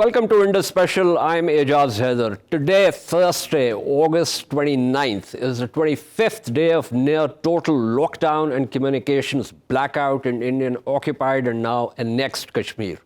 Welcome to Indus Special. I'm Ejaz Haider. Today, Thursday, August 29th, is the 25th day of near total lockdown and communications blackout in Indian occupied and now annexed Kashmir.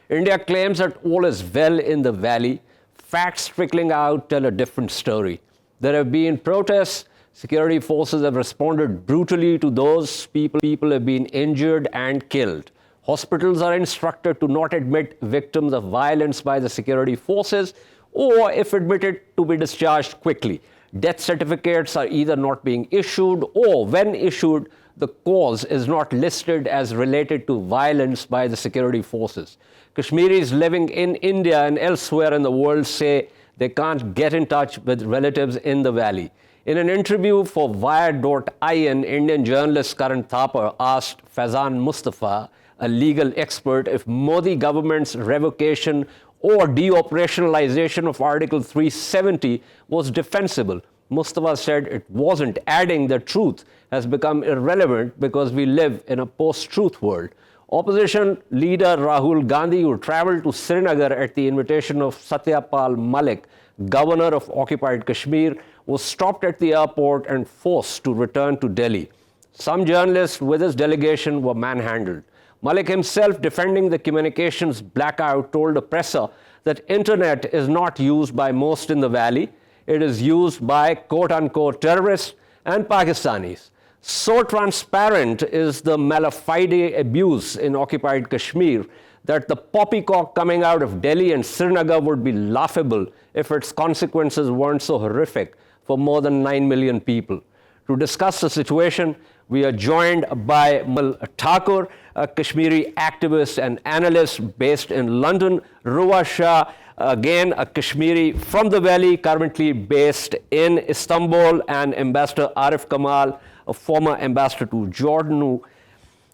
India claims that all is well in the valley. Facts trickling out tell a different story. There have been protests. Security forces have responded brutally to those. People have been injured and killed. Hospitals are instructed to not admit victims of violence by the security forces, or if admitted, to be discharged quickly. Death certificates are either not being issued, or when issued, the cause is not listed as related to violence by the security forces. Kashmiris living in India and elsewhere in the world say they can't get in touch with relatives in the valley. In an interview for Wire.in, Indian journalist Karan Thapar asked Faizan Mustafa, a legal expert, if Modi government's revocation or deoperationalization of Article 370 was defensible. Mustafa said it wasn't, adding the truth has become irrelevant because we live in a post-truth world. Opposition leader Rahul Gandhi, who traveled to Srinagar at the invitation of Satyapal Malik, governor of occupied Kashmir, was stopped at the airport and forced to return to Delhi. Some journalists with his delegation were manhandled. Malik himself, defending the communications blackout, told a presser that internet is not used by most in the valley. It is used by quote-unquote terrorists and Pakistanis. So transparent is the mala fide abuse in occupied Kashmir that the poppycock coming out of Delhi and Srinagar would be laughable if its consequences weren't so horrific for more than 9 million people. To discuss the situation, we are joined by Muzzammil Thakur, a Kashmiri activist and analyst based in London. Ruwa Shah, again a Kashmiri from the valley, currently based in Istanbul, and Ambassador Arif Kamal, a former ambassador to Jordan, who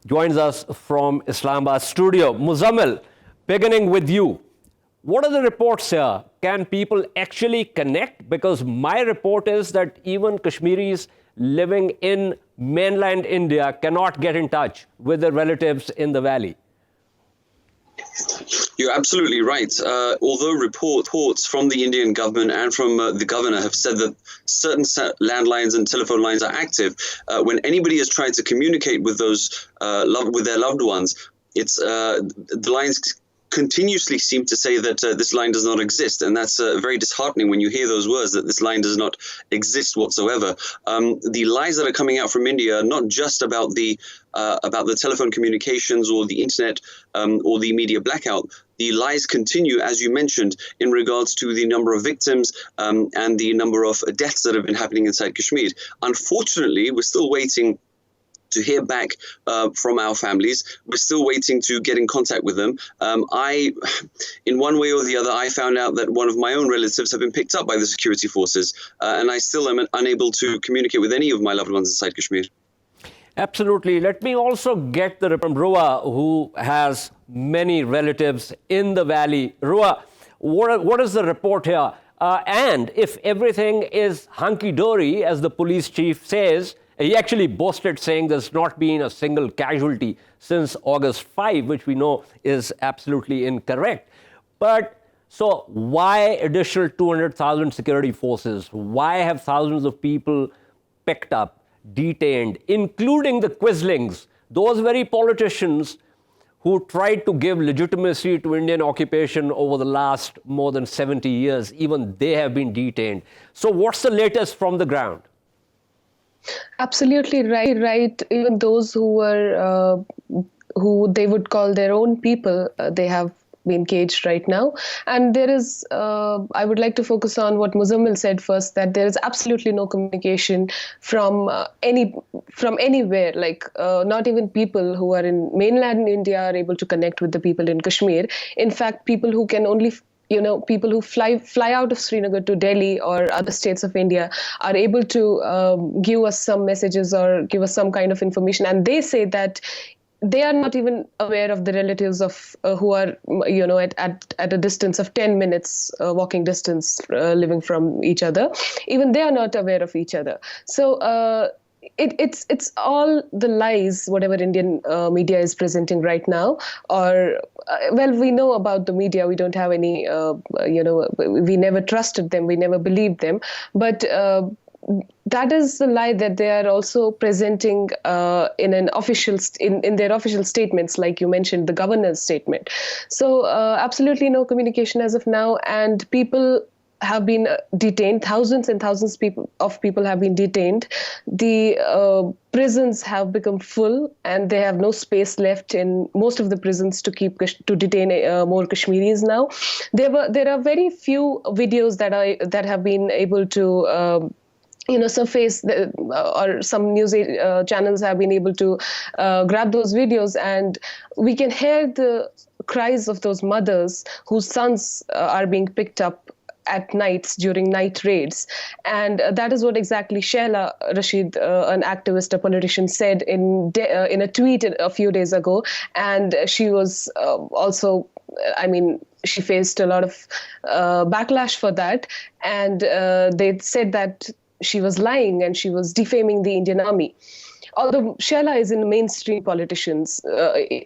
joins us from Islamabad studio. Muzzammil, beginning with you, what are the reports here? Can people actually connect? Because my report is that even Kashmiris living in mainland India cannot get in touch with their relatives in the valley. You're absolutely right. Although reports from the Indian government and from the governor have said that certain landlines and telephone lines are active, when anybody has tried to communicate with those with their loved ones, it's the lines continuously seem to say that this line does not exist, and that's very disheartening when you hear those words, that this line does not exist whatsoever. The lies that are coming out from India are not just about the telephone communications or the internet or the media blackout. The lies continue, as you mentioned, in regards to the number of victims and the number of deaths that have been happening inside Kashmir. Unfortunately, we're still waiting to hear back from our families. We're still waiting to get in contact with them. In one way or the other, I found out that one of my own relatives have been picked up by the security forces, and I still am unable to communicate with any of my loved ones inside Kashmir. Absolutely. Let me also get the report from Ruwa, who has many relatives in the valley. Ruwa, what is the report here? And if everything is hunky-dory, as the police chief says, he actually boasted saying there's not been a single casualty since August 5, which we know is absolutely incorrect. But so why additional 200,000 security forces? Why have thousands of people picked up, detained, including the Quislings, those very politicians who tried to give legitimacy to Indian occupation over the last more than 70 years? Even they have been detained. So what's the latest from the ground? Absolutely right. Even those who were, who they would call their own people, they have been caged right now. And there is, I would like to focus on what Muzzammil said first, that there is absolutely no communication from anywhere. Like not even people who are in mainland India are able to connect with the people in Kashmir. In fact, people who can only people who fly out of Srinagar to Delhi or other states of India are able to give us some messages or give us some kind of information. And they say that they are not even aware of the relatives of who are, at a distance of 10 minutes walking distance living from each other. Even they are not aware of each other. So it's all the lies whatever Indian media is presenting right now. Or well, we know about the media. We don't have any. We never trusted them. We never believed them. But that is the lie that they are also presenting in an official in their official statements, like you mentioned, the governor's statement. So absolutely no communication as of now, and people have been detained. Thousands and thousands of people have been detained. The prisons have become full, and they have no space left in most of the prisons to detain more Kashmiris now. There are very few videos that have been able to surface, or some news channels have been able to grab those videos, and we can hear the cries of those mothers whose sons are being picked up at nights during night raids. And that is what exactly Shaila Rashid, an activist, a politician, said in a tweet a few days ago. And she was also, she faced a lot of backlash for that. And they said that she was lying and she was defaming the Indian army. Although Shaila is in mainstream politicians,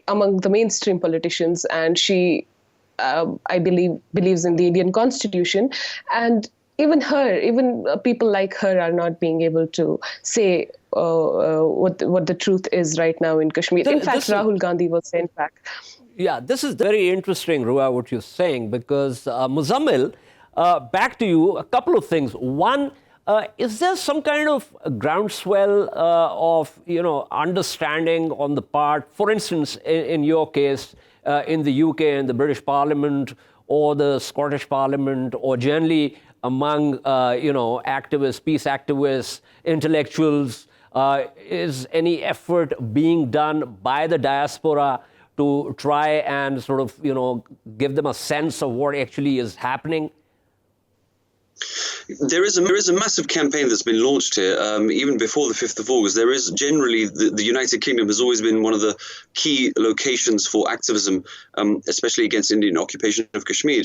among the mainstream politicians, and she, I believe, believes in the Indian Constitution. And even people like her are not being able to say what the truth is right now in Kashmir. In fact, Rahul Gandhi was sent back. Yeah, this is very interesting, Ruwa, what you're saying, because Muzzammil, back to you, a couple of things. One, is there some kind of groundswell of understanding on the part, for instance, in your case, in the UK and the British Parliament or the Scottish Parliament, or generally among activists, peace activists, intellectuals, is any effort being done by the diaspora to try and sort of give them a sense of what actually is happening? There is a massive campaign that's been launched here, even before the 5th of August. There is generally, the United Kingdom has always been one of the key locations for activism, especially against Indian occupation of Kashmir.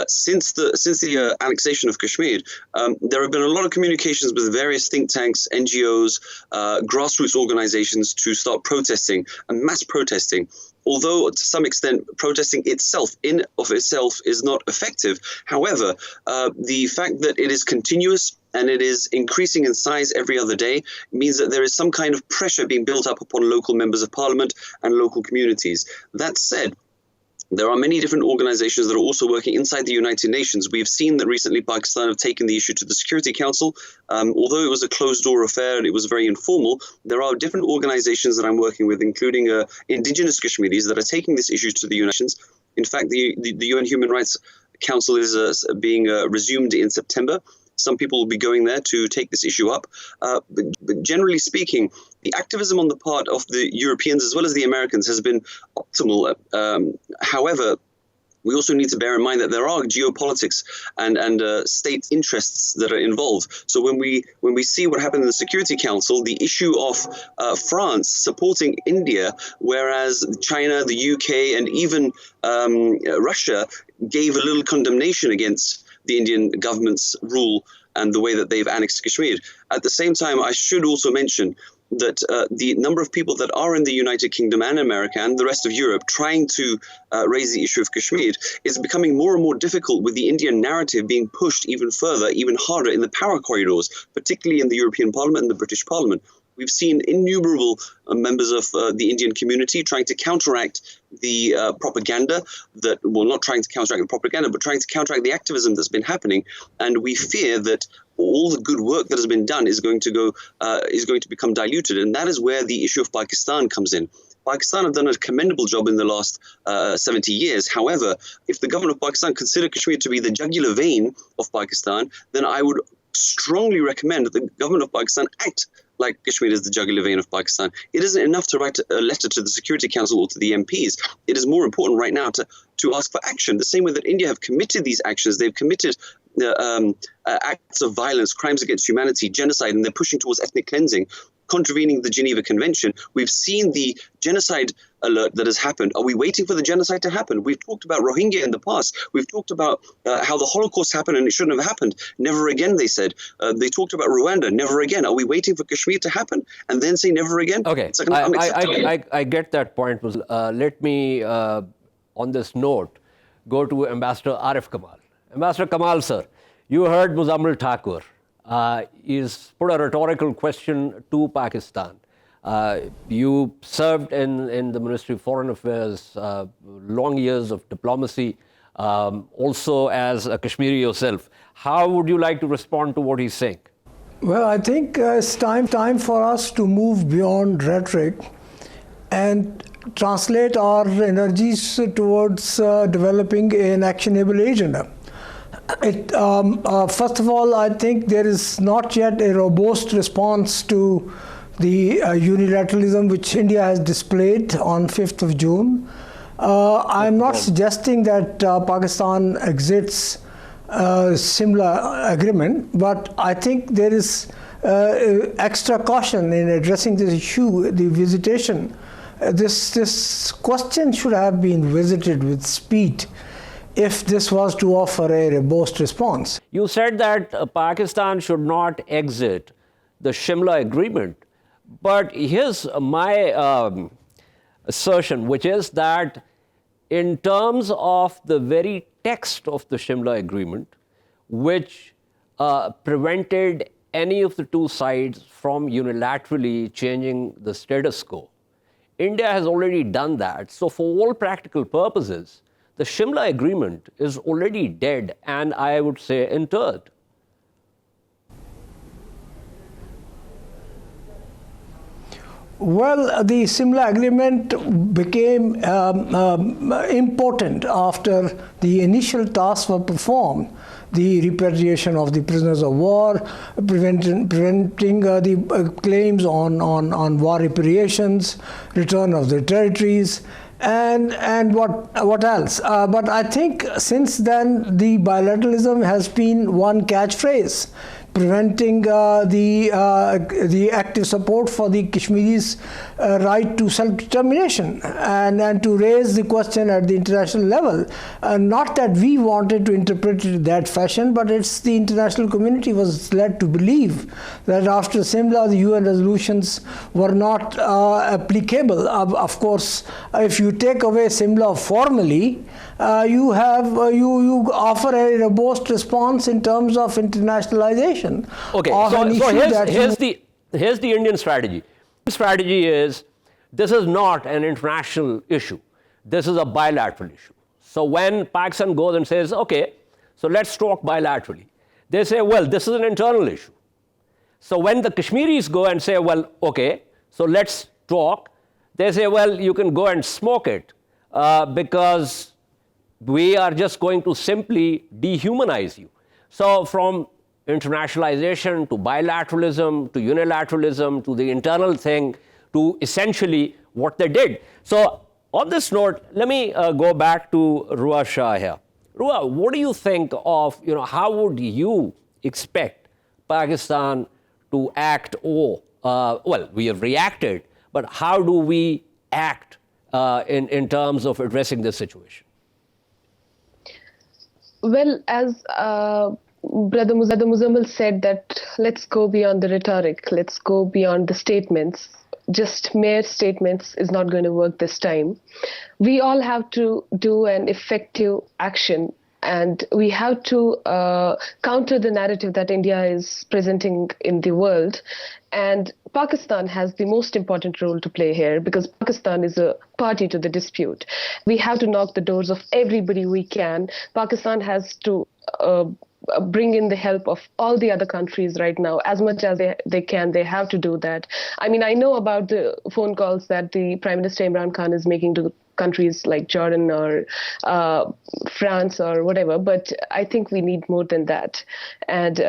Since the annexation of Kashmir, there have been a lot of communications with various think tanks, NGOs, grassroots organizations to start protesting and mass protesting. Although to some extent protesting itself is not effective. However, the fact that it is continuous and it is increasing in size every other day means that there is some kind of pressure being built up upon local members of parliament and local communities. That said, there are many different organizations that are also working inside the United Nations. We've seen that recently Pakistan have taken the issue to the Security Council. Although it was a closed-door affair and it was very informal, there are different organizations that I'm working with, including indigenous Kashmiris, that are taking this issue to the United Nations. In fact, the UN Human Rights Council is being resumed in September. Some people will be going there to take this issue up. But generally speaking, the activism on the part of the Europeans as well as the Americans has been optimal. However, we also need to bear in mind that there are geopolitics and state interests that are involved. So when we see what happened in the Security Council, the issue of France supporting India, whereas China, the UK, and even Russia gave a little condemnation against the Indian government's rule and the way that they've annexed Kashmir. At the same time, I should also mention that the number of people that are in the United Kingdom and America and the rest of Europe trying to raise the issue of Kashmir is becoming more and more difficult, with the Indian narrative being pushed even further, even harder in the power corridors, particularly in the European Parliament and the British Parliament. We've seen innumerable members of the Indian community trying to counteract the propaganda not trying to counteract the propaganda, but trying to counteract the activism that's been happening. And we fear that all the good work that has been done is going to become diluted. And that is where the issue of Pakistan comes in. Pakistan have done a commendable job in the last 70 years. However, if the government of Pakistan consider Kashmir to be the jugular vein of Pakistan, then I would strongly recommend that the government of Pakistan act like Kashmir is the jugular vein of Pakistan. It isn't enough to write a letter to the Security Council or to the MPs. It is more important right now to ask for action. The same way that India have committed these actions, they've committed acts of violence, crimes against humanity, genocide, and they're pushing towards ethnic cleansing, contravening the Geneva Convention. We've seen the genocide alert that has happened. Are we waiting for the genocide to happen? We've talked about Rohingya in the past. We've talked about how the Holocaust happened and it shouldn't have happened. Never again, they said. They talked about Rwanda. Never again. Are we waiting for Kashmir to happen and then say never again? Okay, It's like unacceptable. I get that point. Let me, on this note, go to Ambassador Arif Kamal. Ambassador Kamal, sir, you heard Muzzammil Thakur. He's put a rhetorical question to Pakistan. You served in the Ministry of Foreign Affairs, long years of diplomacy, also as a Kashmiri yourself. How would you like to respond to what he's saying? Well, I think it's time for us to move beyond rhetoric and translate our energies towards developing an actionable agenda. First of all, I think there is not yet a robust response to the unilateralism which India has displayed on 5th of June. I'm not suggesting that Pakistan exits similar agreement, but I think there is extra caution in addressing this issue, the visitation. This question should have been visited with speed if this was to offer a robust response. You said that Pakistan should not exit the Shimla Agreement, but here's my assertion, which is that in terms of the very text of the Shimla Agreement, which prevented any of the two sides from unilaterally changing the status quo, India has already done that. So for all practical purposes, the Shimla Agreement is already dead and I would say interred. Well, the Shimla Agreement became important after the initial tasks were performed. The repatriation of the prisoners of war, preventing the claims on war reparations, return of the territories, and what else? But I think since then the bilateralism has been one catchphrase, preventing the active support for the Kashmiris' right to self-determination and to raise the question at the international level. Not that we wanted to interpret it in that fashion, but it's the international community was led to believe that after Simla, the UN resolutions were not applicable. Of course, if you take away Simla formally, you offer a robust response in terms of internationalization. Okay, so here's the Indian strategy. The strategy is, this is not an international issue. This is a bilateral issue. So when Pakistan goes and says, okay, so let's talk bilaterally, they say, well, this is an internal issue. So when the Kashmiris go and say, well, okay, so let's talk, they say, well, you can go and smoke it because we are just going to simply dehumanize you. So from internationalization to bilateralism to unilateralism to the internal thing to essentially what they did. So on this note, let me go back to Ruwa Shah here. Ruwa, what do you think of, how would you expect Pakistan to act well, we have reacted, but how do we act in terms of addressing this situation? Well, as Brother Muzzammil said, that let's go beyond the rhetoric, let's go beyond the statements. Just mere statements is not going to work this time. We all have to do an effective action, and we have to counter the narrative that India is presenting in the world. And Pakistan has the most important role to play here because Pakistan is a party to the dispute. We have to knock the doors of everybody we can. Pakistan has to bring in the help of all the other countries right now. As much as they can, they have to do that. I mean, I know about the phone calls that the Prime Minister Imran Khan is making to countries like Jordan or France or whatever, but I think we need more than that. And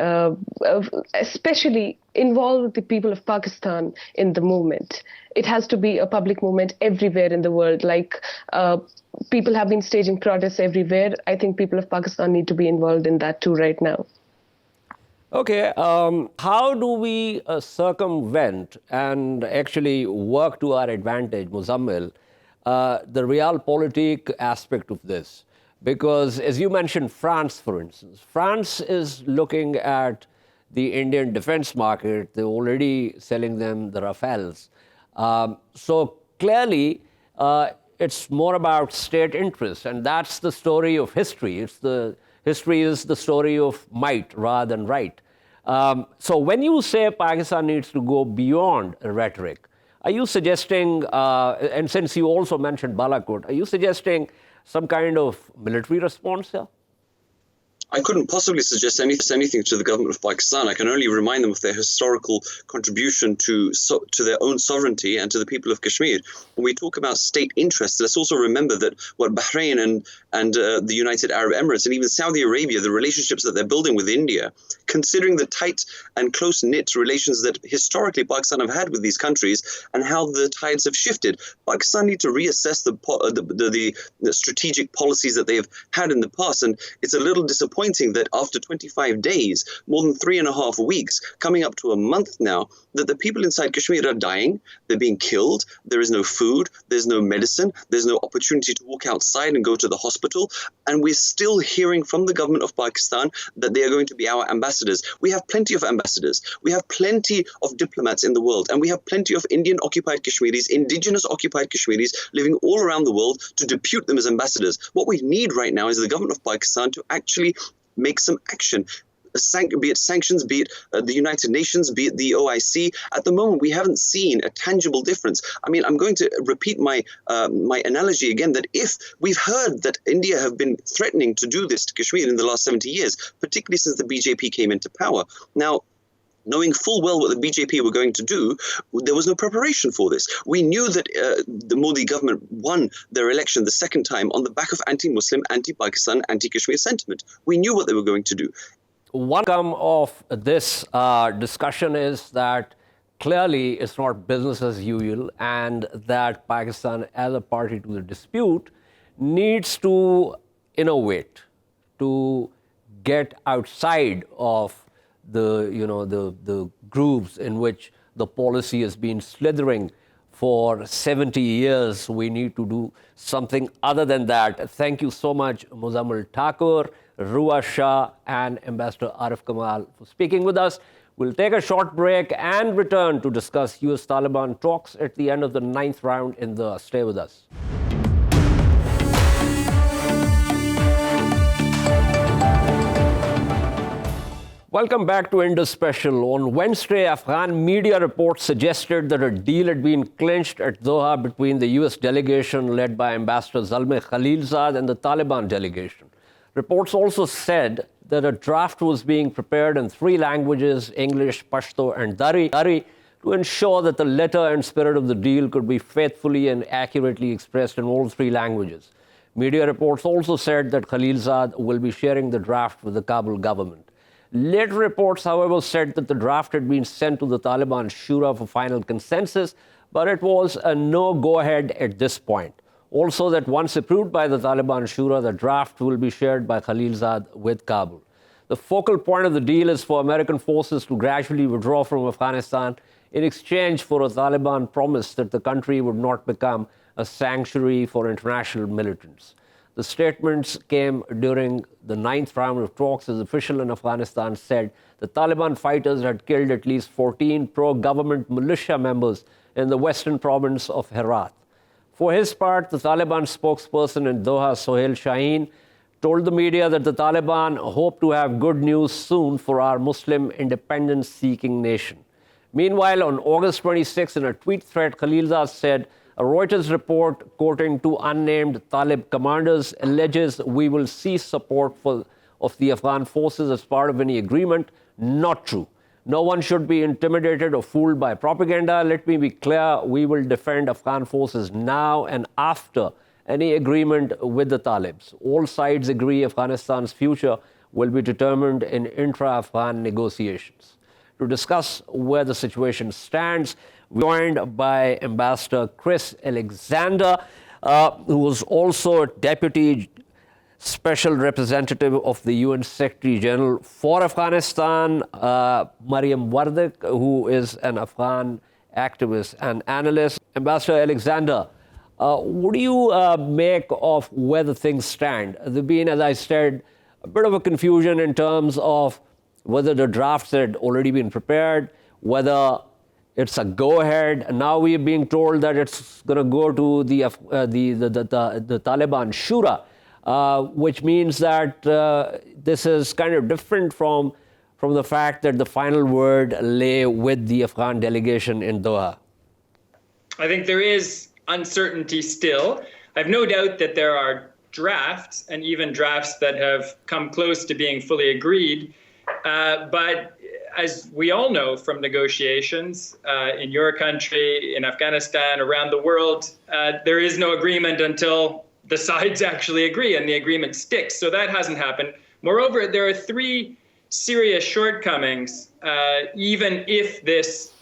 especially involve the people of Pakistan in the movement. It has to be a public movement everywhere in the world. Like people have been staging protests everywhere. I think people of Pakistan need to be involved in that too right now. Okay, how do we circumvent and actually work to our advantage, Muzzammil, the realpolitik aspect of this. Because, as you mentioned, France, for instance, France is looking at the Indian defense market. They're already selling them the Rafales. So clearly, it's more about state interests, and that's the story of history. History is the story of might rather than right. So when you say Pakistan needs to go beyond rhetoric, are you suggesting, and since you also mentioned Balakot, are you suggesting some kind of military response here? I couldn't possibly suggest anything to the government of Pakistan. I can only remind them of their historical contribution to their own sovereignty and to the people of Kashmir. When we talk about state interests, let's also remember that what Bahrain and the United Arab Emirates and even Saudi Arabia, the relationships that they're building with India, considering the tight and close-knit relations that historically Pakistan have had with these countries and how the tides have shifted, Pakistan need to reassess the strategic policies that they have had in the past. And it's a little disappointing that after 25 days, more than 3.5 weeks, coming up to a month now, that the people inside Kashmir are dying, they're being killed, there is no food, there's no medicine, there's no opportunity to walk outside and go to the hospital, and we're still hearing from the government of Pakistan that they are going to be our ambassadors. We have plenty of ambassadors, we have plenty of diplomats in the world, and we have plenty of Indian-occupied Kashmiris, indigenous-occupied Kashmiris living all around the world to depute them as ambassadors. What we need right now is the government of Pakistan to actually make some action, be it sanctions, be it the United Nations, be it the OIC. At the moment, we haven't seen a tangible difference. I mean, I'm going to repeat my analogy again, that if we've heard that India have been threatening to do this to Kashmir in the last 70 years, particularly since the BJP came into power. Now, knowing full well what the BJP were going to do, there was no preparation for this. We knew that the Modi government won their election the second time on the back of anti-Muslim, anti-Pakistan, anti-Kashmir sentiment. We knew what they were going to do. One outcome of this discussion is that clearly it's not business as usual, and that Pakistan, as a party to the dispute, needs to innovate, to get outside of the grooves in which the policy has been slithering for 70 years. We need to do something other than that. Thank you so much, Muzzammil Thakur, Ruwa Shah, and Ambassador Arif Kamal for speaking with us. We'll take a short break and return to discuss US-Taliban talks at the end of the 9th round in Doha. Stay with us. Welcome back to Indus Special. On Wednesday, Afghan media reports suggested that a deal had been clinched at Doha between the US delegation led by Ambassador Zalmay Khalilzad and the Taliban delegation. Reports also said that a draft was being prepared in 3 languages, English, Pashto, and Dari, to ensure that the letter and spirit of the deal could be faithfully and accurately expressed in all 3 languages. Media reports also said that Khalilzad will be sharing the draft with the Kabul government. Later reports, however, said that the draft had been sent to the Taliban Shura for final consensus, but it was a no-go-ahead at this point. Also, that once approved by the Taliban Shura, the draft will be shared by Khalilzad with Kabul. The focal point of the deal is for American forces to gradually withdraw from Afghanistan in exchange for a Taliban promise that the country would not become a sanctuary for international militants. The statements came during the 9th round of talks, as officials in Afghanistan said the Taliban fighters had killed at least 14 pro-government militia members in the western province of Herat. For his part, the Taliban spokesperson in Doha, Sohail Shaheen, told the media that the Taliban hope to have good news soon for our Muslim independence-seeking nation. Meanwhile, on August 26, in a tweet thread, Khalilzad said, a Reuters report quoting 2 unnamed Talib commanders alleges we will cease support of the Afghan forces as part of any agreement. Not true. No one should be intimidated or fooled by propaganda. Let me be clear, we will defend Afghan forces now and after any agreement with the Talibs. All sides agree Afghanistan's future will be determined in intra-Afghan negotiations. To discuss where the situation stands, we're joined by Ambassador Chris Alexander, who was also Deputy Special Representative of the UN Secretary General for Afghanistan, Mariam Wardak, who is an Afghan activist and analyst. Ambassador Alexander, What do you make of where the things stand? There's been, as I said, a bit of a confusion in terms of whether the drafts had already been prepared, whether it's a go-ahead. And now we are being told that it's going to go to the Taliban Shura, which means that this is kind of different from the fact that the final word lay with the Afghan delegation in Doha. I think there is uncertainty still. I have no doubt that there are drafts, and even drafts that have come close to being fully agreed. But as we all know from negotiations in your country, in Afghanistan, around the world, there is no agreement until the sides actually agree and the agreement sticks. So that hasn't happened. Moreover, there are three serious shortcomings, even if this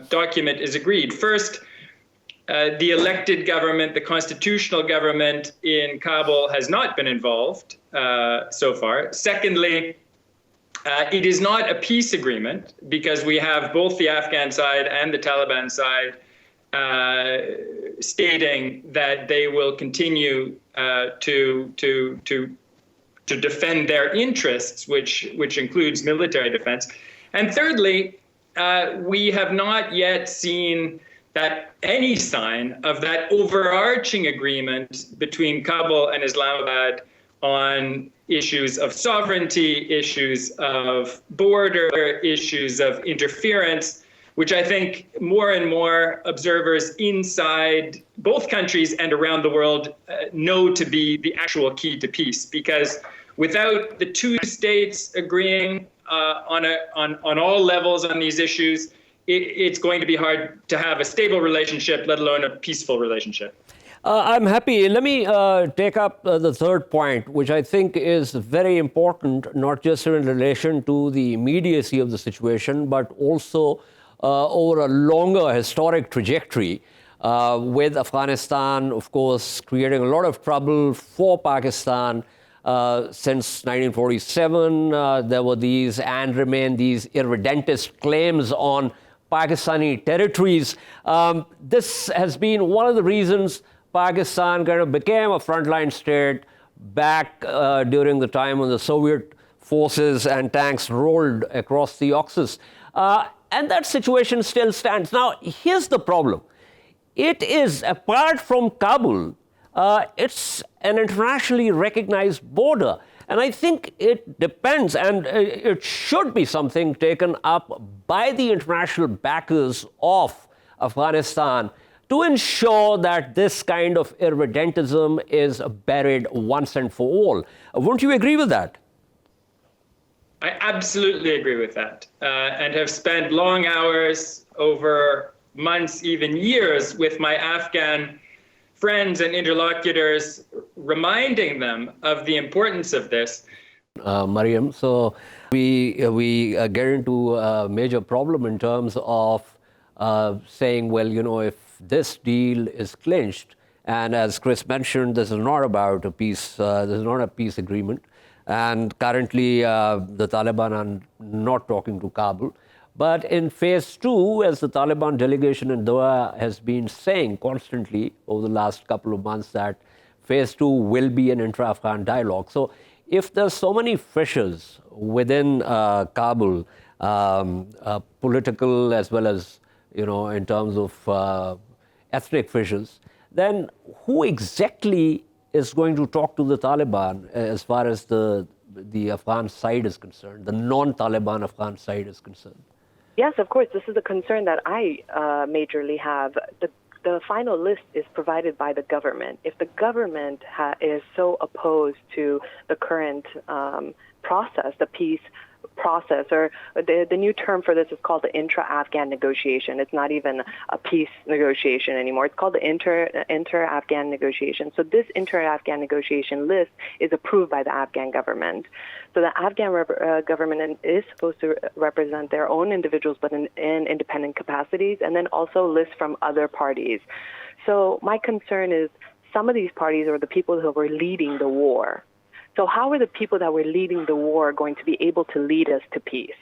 document is agreed. First, the elected government, the constitutional government in Kabul has not been involved so far. Secondly, it is not a peace agreement because we have both the Afghan side and the Taliban side stating that they will continue to defend their interests, which includes military defense. And thirdly, we have not yet seen that any sign of that overarching agreement between Kabul and Islamabad on issues of sovereignty, issues of border, issues of interference, which I think more and more observers inside both countries and around the world know to be the actual key to peace. Because without the two states agreeing on all levels on these issues, it's going to be hard to have a stable relationship, let alone a peaceful relationship. I'm happy. Let me take up the third point, which I think is very important, not just in relation to the immediacy of the situation, but also over a longer historic trajectory, with Afghanistan, of course, creating a lot of trouble for Pakistan. Since 1947, there were these and remain these irredentist claims on Pakistani territories. This has been one of the reasons Pakistan kind of became a frontline state back during the time when the Soviet forces and tanks rolled across the Oxus. And that situation still stands. Now, here's the problem. It is, apart from Kabul, it's an internationally recognized border. And I think it depends, and it should be something taken up by the international backers of Afghanistan to ensure that this kind of irredentism is buried once and for all. Wouldn't you agree with that? I absolutely agree with that, and have spent long hours over months, even years, with my Afghan friends and interlocutors, reminding them of the importance of this. Mariam, so we get into a major problem in terms of saying, well, you know, if this deal is clinched, and as Chris mentioned, this is not about a peace, this is not a peace agreement, and currently the Taliban are not talking to Kabul. But in phase two, as the Taliban delegation in Doha has been saying constantly over the last couple of months, that phase two will be an intra-Afghan dialogue. So if there's so many fissures within Kabul, political as well as, you know, in terms of ethnic fissures, then who exactly is going to talk to the Taliban as far as the Afghan side is concerned, the non-Taliban Afghan side is concerned? Yes, of course. This is a concern that I majorly have. The final list is provided by the government. If the government is so opposed to the current process, the peace process, or the new term for this is called the intra-Afghan negotiation. It's not even a peace negotiation anymore. It's called the inter-Afghan negotiation. So this inter-Afghan negotiation list is approved by the Afghan government. So the Afghan government is supposed to represent their own individuals, but in independent capacities, and then also lists from other parties. So my concern is some of these parties are the people who were leading the war. So how are the people that were leading the war going to be able to lead us to peace?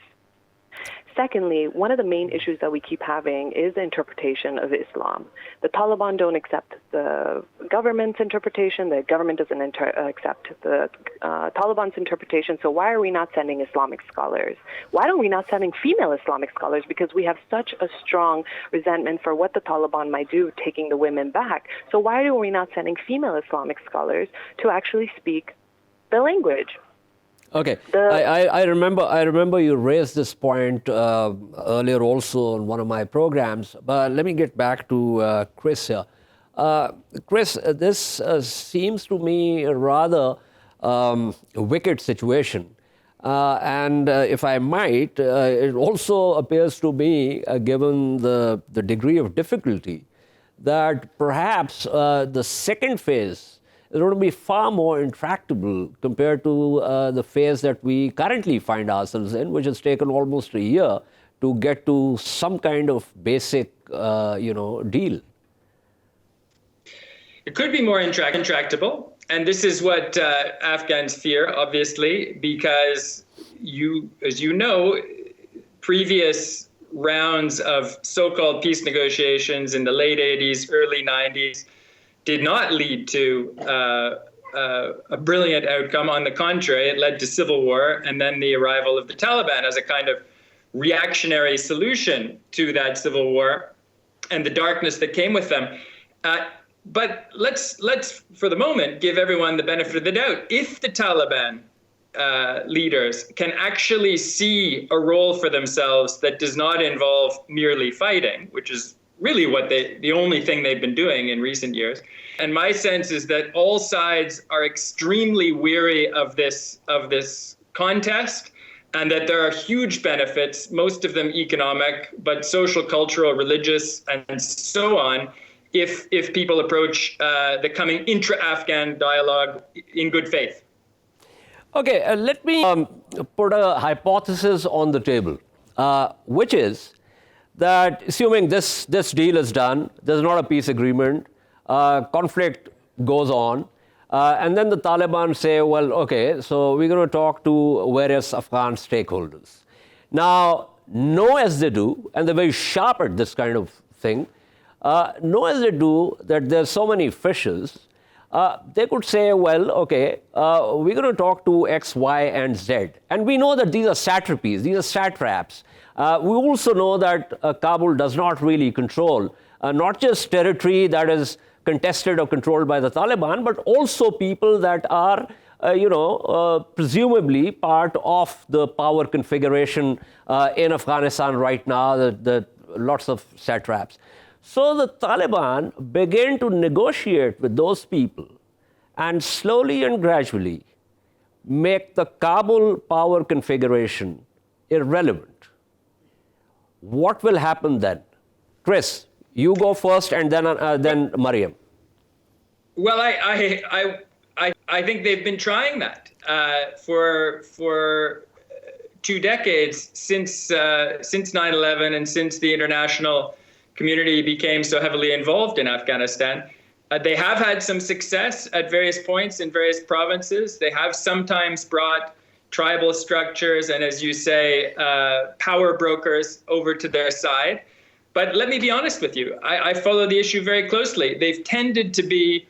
Secondly, one of the main issues that we keep having is the interpretation of Islam. The Taliban don't accept the government's interpretation. The government doesn't accept the Taliban's interpretation. So why are we not sending Islamic scholars? Why don't we not sending female Islamic scholars? Because we have such a strong resentment for what the Taliban might do, taking the women back. So why are we not sending female Islamic scholars to actually speak the language? Okay, I remember you raised this point earlier also on one of my programs, but let me get back to Chris here. Chris, this seems to me a rather wicked situation. And if I might, it also appears to me, given the degree of difficulty, that perhaps the second phase is going to be far more intractable compared to the phase that we currently find ourselves in, which has taken almost a year to get to some kind of basic, deal. It could be more intractable, and this is what Afghans fear, obviously, because as you know, previous rounds of so-called peace negotiations in the late 80s, early 90s, did not lead to a brilliant outcome. On the contrary, it led to civil war and then the arrival of the Taliban as a kind of reactionary solution to that civil war and the darkness that came with them. But let's, for the moment, give everyone the benefit of the doubt. If the Taliban leaders can actually see a role for themselves that does not involve merely fighting, which is really the only thing they've been doing in recent years. And my sense is that all sides are extremely weary of this contest, and that there are huge benefits, most of them economic, but social, cultural, religious, and so on, if people approach the coming intra-Afghan dialogue in good faith. Okay, let me put a hypothesis on the table, which is that assuming this deal is done, there's not a peace agreement, conflict goes on, and then the Taliban say, well, okay, so we're going to talk to various Afghan stakeholders. Now, know as they do, and they're very sharp at this kind of thing, know as they do that there's so many fishes, they could say, well, okay, we're going to talk to X, Y, and Z. And we know that these are satrapies, these are satraps. We also know that Kabul does not really control not just territory that is contested or controlled by the Taliban, but also people that are, presumably part of the power configuration in Afghanistan right now, the lots of satraps. So the Taliban began to negotiate with those people and slowly and gradually make the Kabul power configuration irrelevant. What will happen then? Chris, you go first, and then Mariam. Well, I think they've been trying that for 2 decades since 9/11 and since the international community became so heavily involved in Afghanistan. They have had some success at various points in various provinces. They have sometimes brought tribal structures and, as you say, power brokers over to their side. But let me be honest with you. I follow the issue very closely. They've tended to be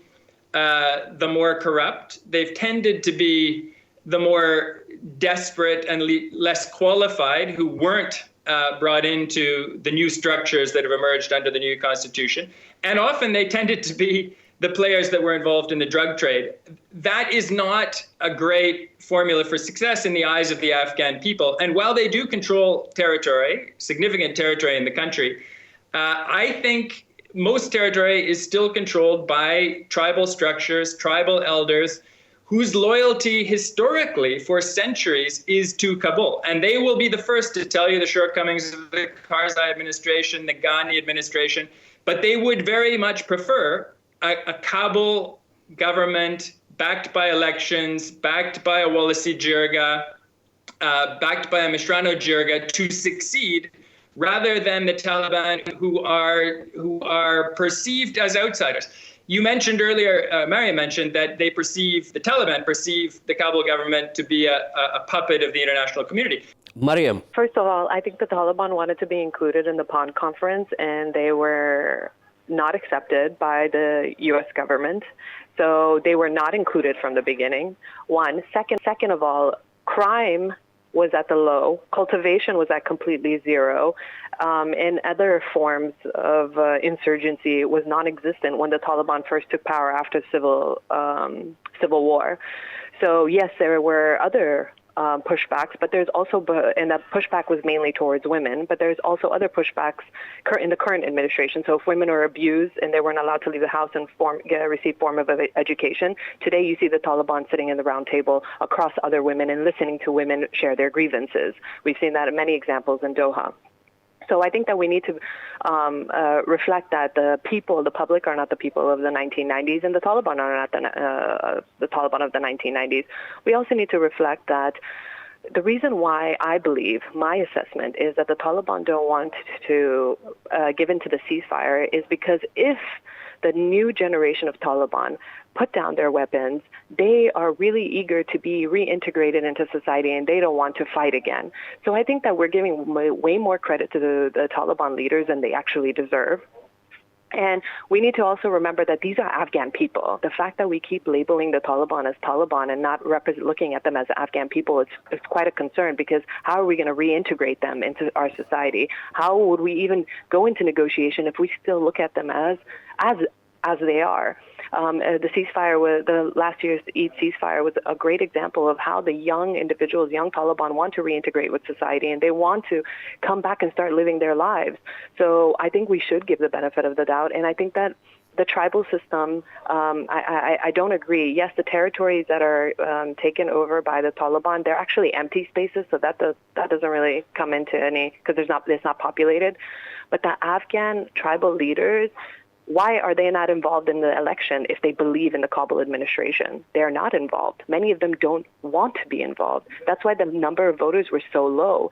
the more corrupt. They've tended to be the more desperate and less qualified, who weren't brought into the new structures that have emerged under the new constitution. And often they tended to be the players that were involved in the drug trade. That is not a great formula for success in the eyes of the Afghan people. And while they do control territory, significant territory in the country, I think most territory is still controlled by tribal structures, tribal elders, whose loyalty historically for centuries is to Kabul. And they will be the first to tell you the shortcomings of the Karzai administration, the Ghani administration, but they would very much prefer a Kabul government backed by elections, backed by a Walisi Jirga, backed by a Mishrano Jirga to succeed, rather than the Taliban, who are perceived as outsiders. You mentioned earlier, Mariam mentioned that the Taliban perceive the Kabul government to be a puppet of the international community. Mariam. First of all, I think the Taliban wanted to be included in the PON conference, and they were not accepted by the U.S. government. So they were not included from the beginning. One. Second of all, crime was at the low. Cultivation was at completely zero. And other forms of insurgency was non-existent when the Taliban first took power after civil war. So yes, there were other pushbacks, but there's also, and that pushback was mainly towards women, but there's also other pushbacks in the current administration. So if women are abused and they weren't allowed to leave the house and receive form of education, today you see the Taliban sitting in the round table across other women and listening to women share their grievances. We've seen that in many examples in Doha. So I think that we need to reflect that the people, the public, are not the people of the 1990s, and the Taliban are not the Taliban of the 1990s. We also need to reflect that the reason why I believe, my assessment, is that the Taliban don't want to give in to the ceasefire is because if the new generation of Taliban put down their weapons, they are really eager to be reintegrated into society, and they don't want to fight again. So I think that we're giving way more credit to the Taliban leaders than they actually deserve. And we need to also remember that these are Afghan people. The fact that we keep labeling the Taliban as Taliban and not looking at them as Afghan people is quite a concern, because how are we going to reintegrate them into our society? How would we even go into negotiation if we still look at them as they are? The ceasefire, the last year's Eid ceasefire, was a great example of how the young individuals, young Taliban, want to reintegrate with society, and they want to come back and start living their lives. So I think we should give the benefit of the doubt, and I think that the tribal system, I don't agree. Yes, the territories that are taken over by the Taliban, they're actually empty spaces, so that doesn't really come into any, because it's not populated. But the Afghan tribal leaders, why are they not involved in the election if they believe in the Kabul administration? They're not involved. Many of them don't want to be involved. That's why the number of voters were so low.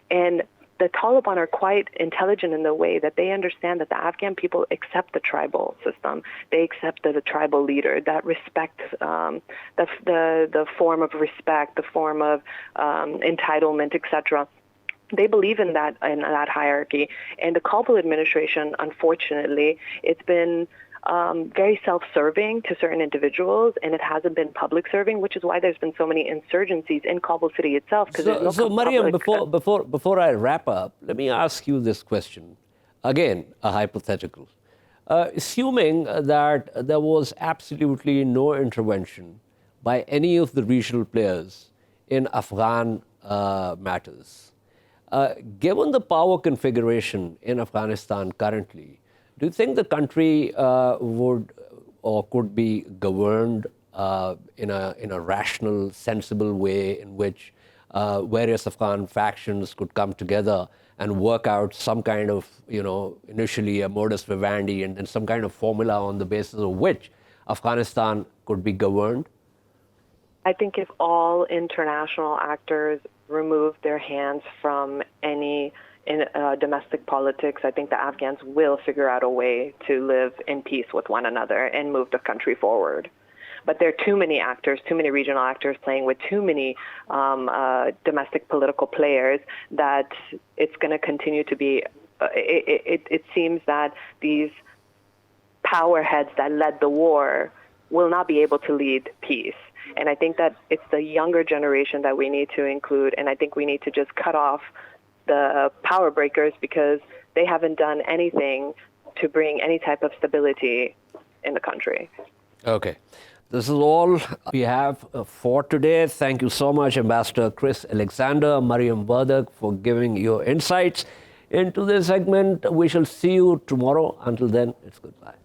And the Taliban are quite intelligent in the way that they understand that the Afghan people accept the tribal system. They accept the tribal leader, that respect, the form of respect, the form of entitlement, etc. They believe in that hierarchy. And the Kabul administration, unfortunately, it's been very self-serving to certain individuals, and it hasn't been public-serving, which is why there's been so many insurgencies in Kabul city itself. So Mariam, before I wrap up, let me ask you this question. Again, a hypothetical. Assuming that there was absolutely no intervention by any of the regional players in Afghan matters, given the power configuration in Afghanistan currently, do you think the country would or could be governed in a rational, sensible way in which various Afghan factions could come together and work out some kind of, initially a modus vivendi and then some kind of formula on the basis of which Afghanistan could be governed? I think if all international actors remove their hands from any domestic politics, I think the Afghans will figure out a way to live in peace with one another and move the country forward. But there are too many actors, too many regional actors playing with too many domestic political players that it's going to continue to be, it seems that these power heads that led the war will not be able to lead peace. And I think that it's the younger generation that we need to include, and I think we need to just cut off the power breakers because they haven't done anything to bring any type of stability in the country. Okay. This is all we have for today. Thank you so much, Ambassador Chris Alexander, Mariam Wardak, for giving your insights into this segment. We shall see you tomorrow. Until then, it's goodbye.